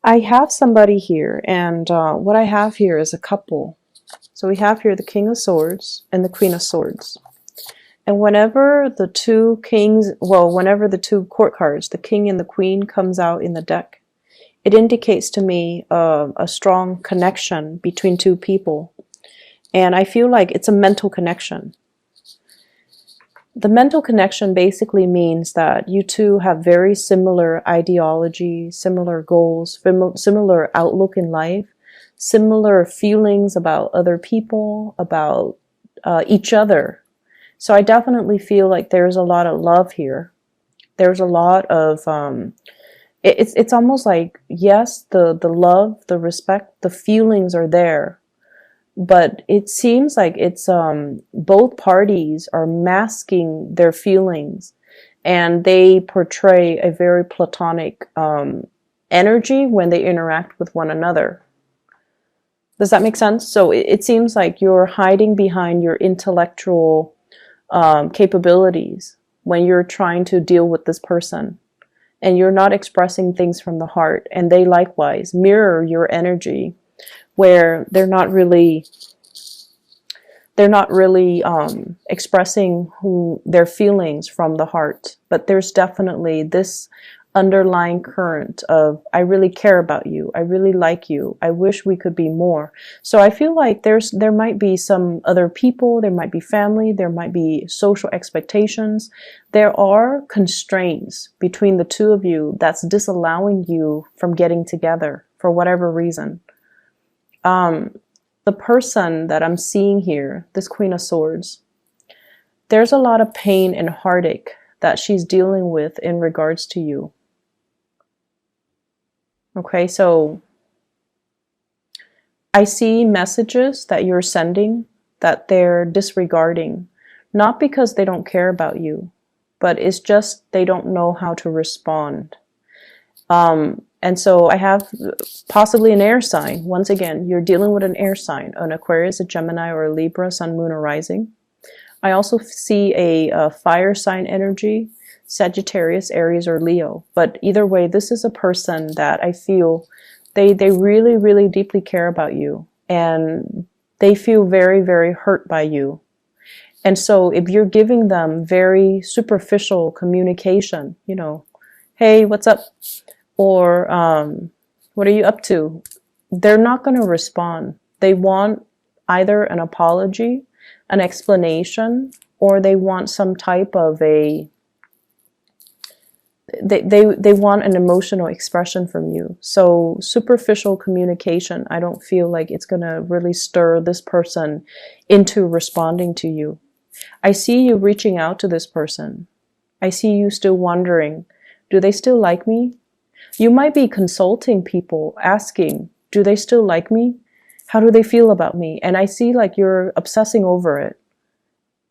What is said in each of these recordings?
I have somebody here, and what I have here is a couple. So we have here the King of Swords and the Queen of Swords. And whenever the two kings, well, whenever the two court cards, the King and the Queen, comes out in the deck, it indicates to me a strong connection between two people. And I feel like it's a mental connection. The mental connection basically means that you two have very similar ideology, similar goals, similar outlook in life, similar feelings about other people, about each other. So I definitely feel like there's a lot of love here. There's a lot of, it's almost like, yes, the love, the respect, the feelings are there. But it seems like it's both parties are masking their feelings, and they portray a very platonic energy when they interact with one another. Does that make sense? So it seems like you're hiding behind your intellectual capabilities when you're trying to deal with this person, and you're not expressing things from the heart, and they likewise mirror your energy, where they're not really expressing their feelings from the heart. But there's definitely this underlying current of, I really care about you, I really like you, I wish we could be more. So I feel like there might be some other people, there might be family, there might be social expectations. There are constraints between the two of you that's disallowing you from getting together for whatever reason. The person that I'm seeing here, this Queen of Swords, there's a lot of pain and heartache that she's dealing with in regards to you. Okay, so I see messages that you're sending that they're disregarding, not because they don't care about you, but it's just they don't know how to respond. And so I have possibly an air sign. Once again, you're dealing with an air sign, an Aquarius, a Gemini, or a Libra, Sun, Moon, or Rising. I also see a fire sign energy, Sagittarius, Aries, or Leo. But either way, this is a person that I feel they really, really deeply care about you. And they feel very, very hurt by you. And so if you're giving them very superficial communication, you know, hey, what's up? Or what are you up to? They're not going to respond. They want either an apology, an explanation, or they want some type of they want an emotional expression from you. So superficial communication, I don't feel like it's going to really stir this person into responding to you. I see you reaching out to this person. I see you still wondering, do they still like me? You might be consulting people, asking, do they still like me? How do they feel about me? And I see like you're obsessing over it.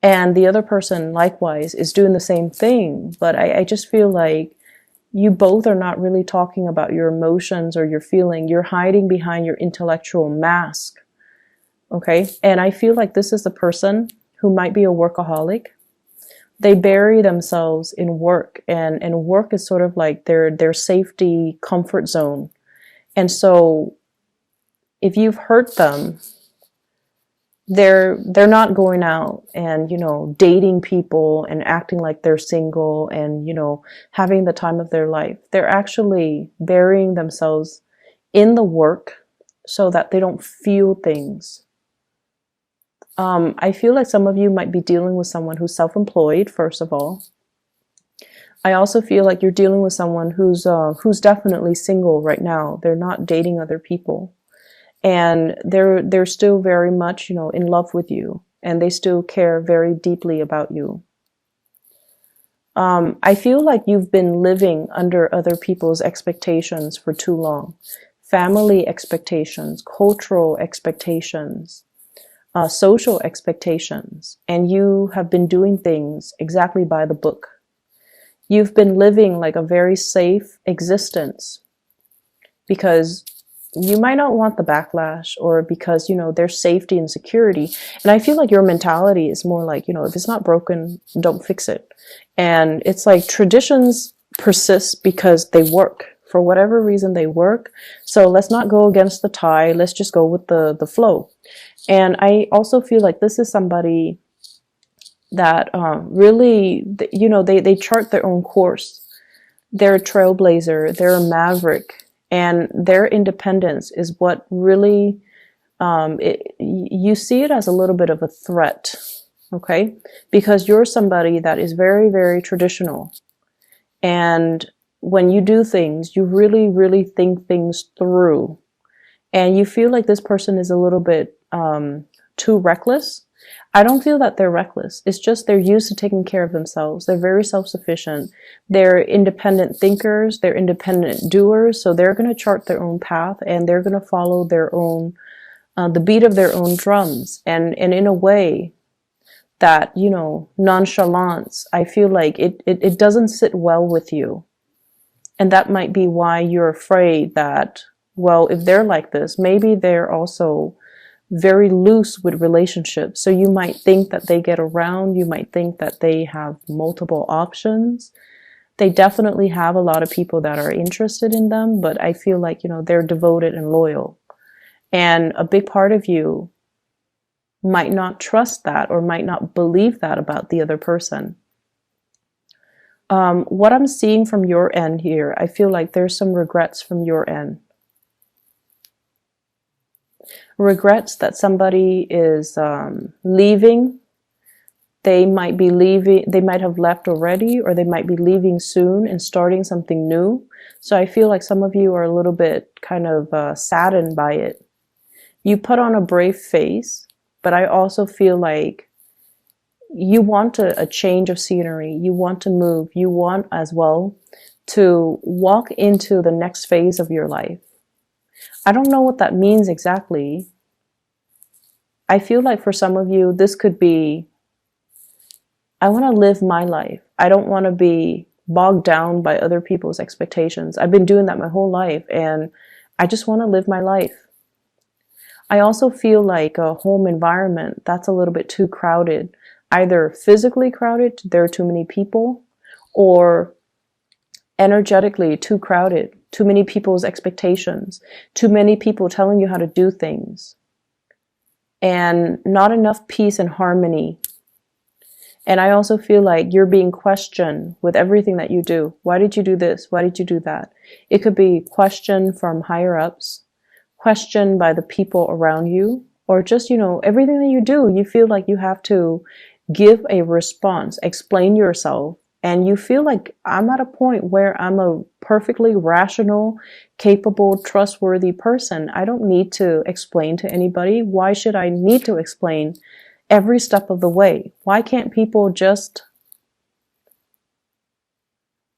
And the other person likewise is doing the same thing. But I just feel like you both are not really talking about your emotions or your feeling. You're hiding behind your intellectual mask. Okay? And I feel like this is a person who might be a workaholic. They bury themselves in work, and work is sort of like their safety comfort zone. And so if you've hurt them, they're not going out and, you know, dating people and acting like they're single and, you know, having the time of their life. They're actually burying themselves in the work so that they don't feel things. I feel like some of you might be dealing with someone who's self-employed, first of all. I also feel like you're dealing with someone who's definitely single right now. They're not dating other people. And they're still very much, you know, in love with you. And they still care very deeply about you. I feel like you've been living under other people's expectations for too long. Family expectations, cultural expectations, social expectations, and you have been doing things exactly by the book. You've been living like a very safe existence because you might not want the backlash, or because, you know, there's safety and security. And I feel like your mentality is more like, you know, if it's not broken, don't fix it. And it's like traditions persist because they work For whatever reason, they work. So let's not go against the tide. Let's just go with the flow. And I also feel like this is somebody that really, you know, they chart their own course. They're a trailblazer. They're a maverick. And their independence is what really, you see it as a little bit of a threat. Okay? Because you're somebody that is very, very traditional. And when you do things, you really, really think things through. And you feel like this person is a little bit too reckless. I don't feel that they're reckless. It's just they're used to taking care of themselves. They're very self-sufficient. They're independent thinkers. They're independent doers. So they're going to chart their own path, and they're going to follow their own, the beat of their own drums. And in a way that, you know, nonchalance, I feel like it doesn't sit well with you. And that might be why you're afraid that, well, if they're like this, maybe they're also very loose with relationships. So you might think that they get around. You might think that they have multiple options. They definitely have a lot of people that are interested in them, but I feel like, you know, they're devoted and loyal. And a big part of you might not trust that or might not believe that about the other person. What I'm seeing from your end here, I feel like there's some regrets from your end. Regrets that somebody is leaving. They might be leaving, they might have left already, or they might be leaving soon and starting something new. So I feel like some of you are a little bit kind of saddened by it. You put on a brave face, but I also feel like you want a change of scenery. You want to move. You want as well to walk into the next phase of your life. I don't know what that means exactly. I feel like for some of you, this could be, I want to live my life. I don't want to be bogged down by other people's expectations. I've been doing that my whole life, and I just want to live my life. I also feel like a home environment that's a little bit too crowded, either physically crowded, there are too many people, or energetically too crowded, too many people's expectations, too many people telling you how to do things, and not enough peace and harmony. And I also feel like you're being questioned with everything that you do. Why did you do this? Why did you do that? It could be questioned from higher ups, questioned by the people around you, or just, you know, everything that you do, you feel like you have to give a response, explain yourself. And you feel like I'm at a point where I'm a perfectly rational, capable, trustworthy person. I don't need to explain to anybody. Why should I need to explain every step of the way? Why can't people just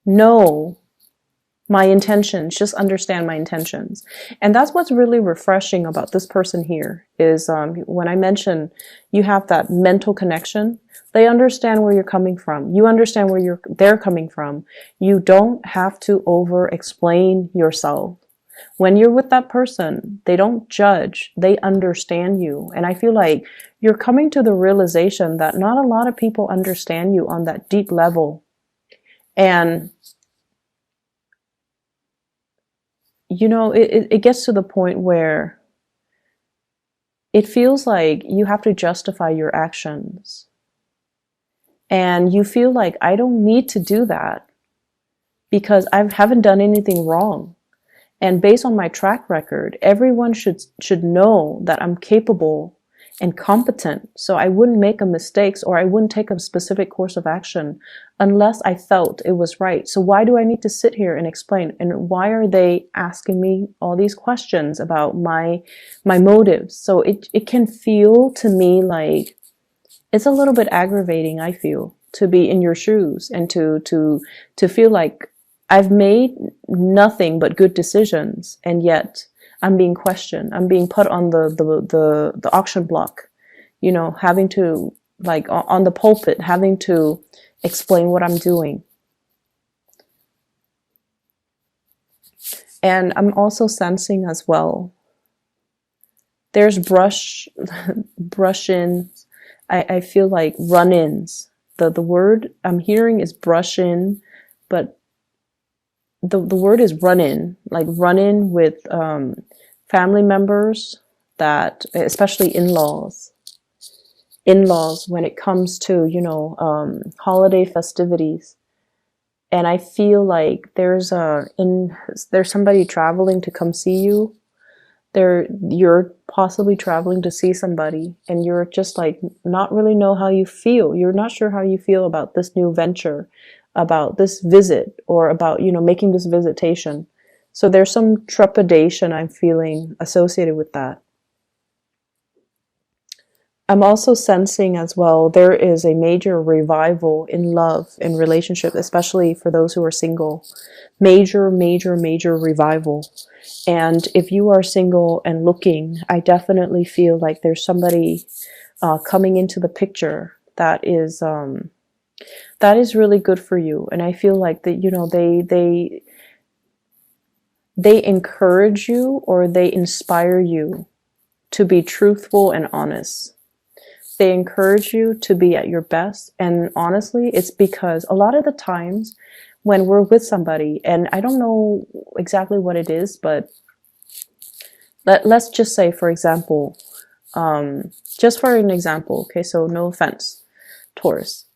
know my intentions, just understand my intentions? And that's what's really refreshing about this person here is when I mention you have that mental connection, they understand where you're coming from. You understand where they're coming from. You don't have to over explain yourself. When you're with that person, they don't judge, they understand you. And I feel like you're coming to the realization that not a lot of people understand you on that deep level. And you know, it gets to the point where it feels like you have to justify your actions. And you feel like, I don't need to do that because I haven't done anything wrong. And based on my track record, everyone should know that I'm capable and competent. So I wouldn't make a mistakes, or I wouldn't take a specific course of action unless I felt it was right. So why do I need to sit here and explain? And why are they asking me all these questions about my motives? So it can feel to me like it's a little bit aggravating, I feel, to be in your shoes and to feel like I've made nothing but good decisions, and yet I'm being questioned. I'm being put on the auction block, you know, having to, like, on the pulpit, having to explain what I'm doing. And I'm also sensing as well, there's brush-ins. I feel like run-ins. The word I'm hearing is brush-in, but the word is run in, like run in with family members, that especially in-laws when it comes to, you know, holiday festivities. And I feel like there's somebody traveling to come see you. You're possibly traveling to see somebody, and you're just like not really know how you feel. You're not sure how you feel about this new venture, about this visit, or about, you know, making this visitation. So there's some trepidation I'm feeling associated with that. I'm also sensing as well there is a major revival in love and relationship, especially for those who are single. Major, major, major revival. And if you are single and looking, I definitely feel like there's somebody coming into the picture that is really good for you. And I feel like that, you know, they encourage you, or they inspire you to be truthful and honest. They encourage you to be at your best. And honestly, it's because a lot of the times when we're with somebody, and I don't know exactly what it is, but let's just say, for example, just for an example, okay, so no offense, Taurus.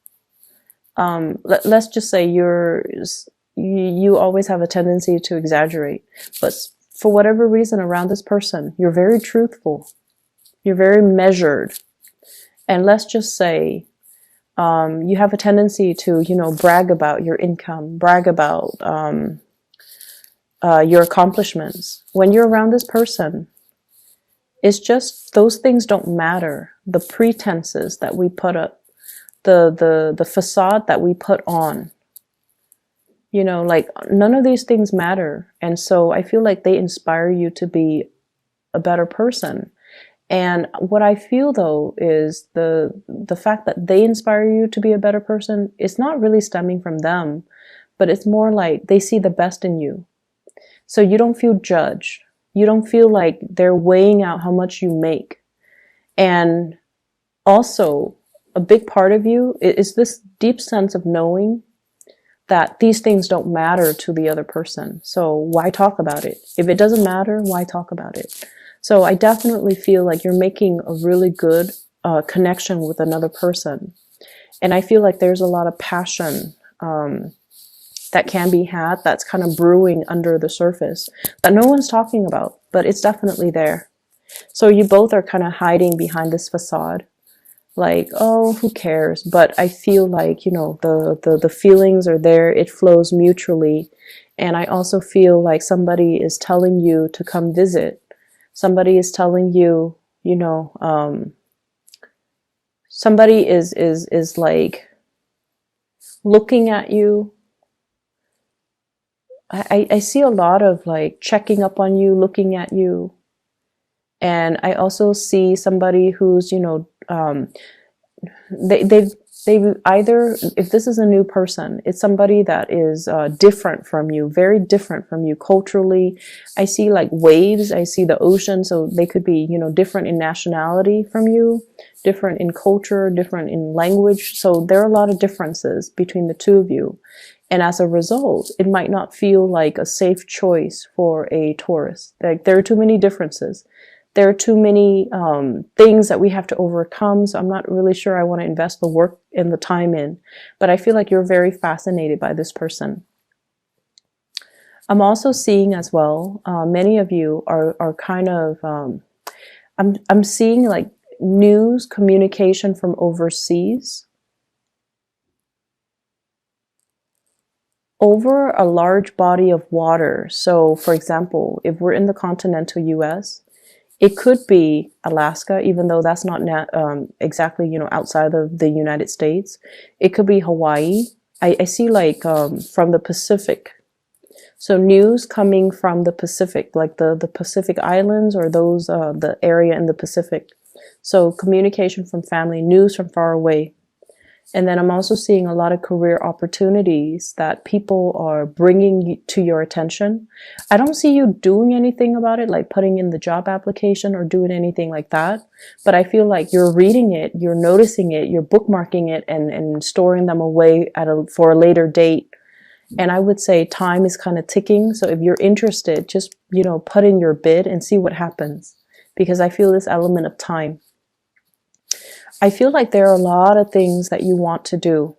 Let's just say you always have a tendency to exaggerate, but for whatever reason around this person, you're very truthful, you're very measured. And let's just say you have a tendency to, you know, brag about your income, brag about your accomplishments. When you're around this person, it's just those things don't matter. The pretenses that we put up, the facade that we put on, you know, like none of these things matter. And so I feel like they inspire you to be a better person. And what I feel though is the fact that they inspire you to be a better person, it's not really stemming from them, but it's more like they see the best in you. So you don't feel judged. You don't feel like they're weighing out how much you make. And also, a big part of you is this deep sense of knowing that these things don't matter to the other person. So why talk about it? If it doesn't matter, why talk about it? So I definitely feel like you're making a really good connection with another person. And I feel like there's a lot of passion that can be had, that's kind of brewing under the surface that no one's talking about, but it's definitely there. So you both are kind of hiding behind this facade, like, oh, who cares? But I feel like, you know, the feelings are there. It flows mutually. And I also feel like somebody is telling you to come visit. Somebody is telling you, you know, somebody is like looking at you. I see a lot of like checking up on you, looking at you. And I also see somebody who's, you know, they've either, if this is a new person, it's somebody that is different from you, very different from you culturally. I see like waves, I see the ocean, so they could be, you know, different in nationality from you, different in culture, different in language. So there are a lot of differences between the two of you. And as a result, it might not feel like a safe choice for a Taurus. Like there are too many differences. There are too many things that we have to overcome. So I'm not really sure I want to invest the work and the time in. But I feel like you're very fascinated by this person. I'm also seeing as well, many of you are kind of, I'm seeing like news communication from overseas over a large body of water. So for example, if we're in the continental US, it could be Alaska, even though that's not exactly, you know, outside of the United States. It could be Hawaii. I see like from the Pacific. So news coming from the Pacific, like the Pacific Islands, or those the area in the Pacific. So communication from family, news from far away. And then I'm also seeing a lot of career opportunities that people are bringing to your attention. I don't see you doing anything about it, like putting in the job application or doing anything like that. But I feel like you're reading it, you're noticing it, you're bookmarking it and storing them away for a later date. And I would say time is kind of ticking. So if you're interested, just, put in your bid and see what happens. Because I feel this element of time. I feel like there are a lot of things that you want to do,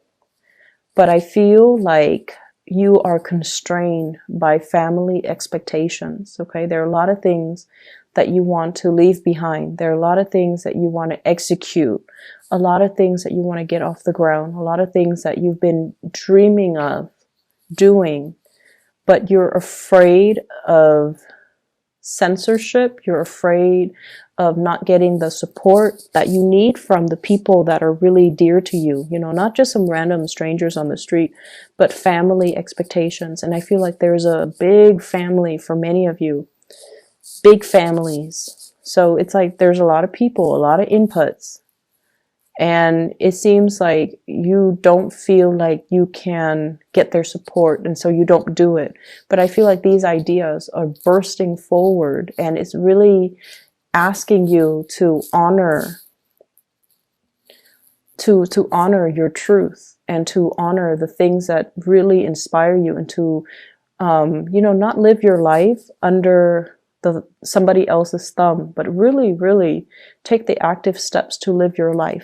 but I feel like you are constrained by family expectations. Okay. There are a lot of things that you want to leave behind. There are a lot of things that you want to execute, a lot of things that you want to get off the ground, a lot of things that you've been dreaming of doing, but you're afraid of censorship. You're afraid of not getting the support that you need from the people that are really dear to you, not just some random strangers on the street, but family expectations. And I feel like there's a big family for many of you, big families. So it's like there's a lot of people, a lot of inputs. And it seems like you don't feel like you can get their support, and so you don't do it. But I feel like these ideas are bursting forward, and it's really asking you to honor your truth, and to honor the things that really inspire you, and to not live your life under somebody else's thumb, but really, really take the active steps to live your life.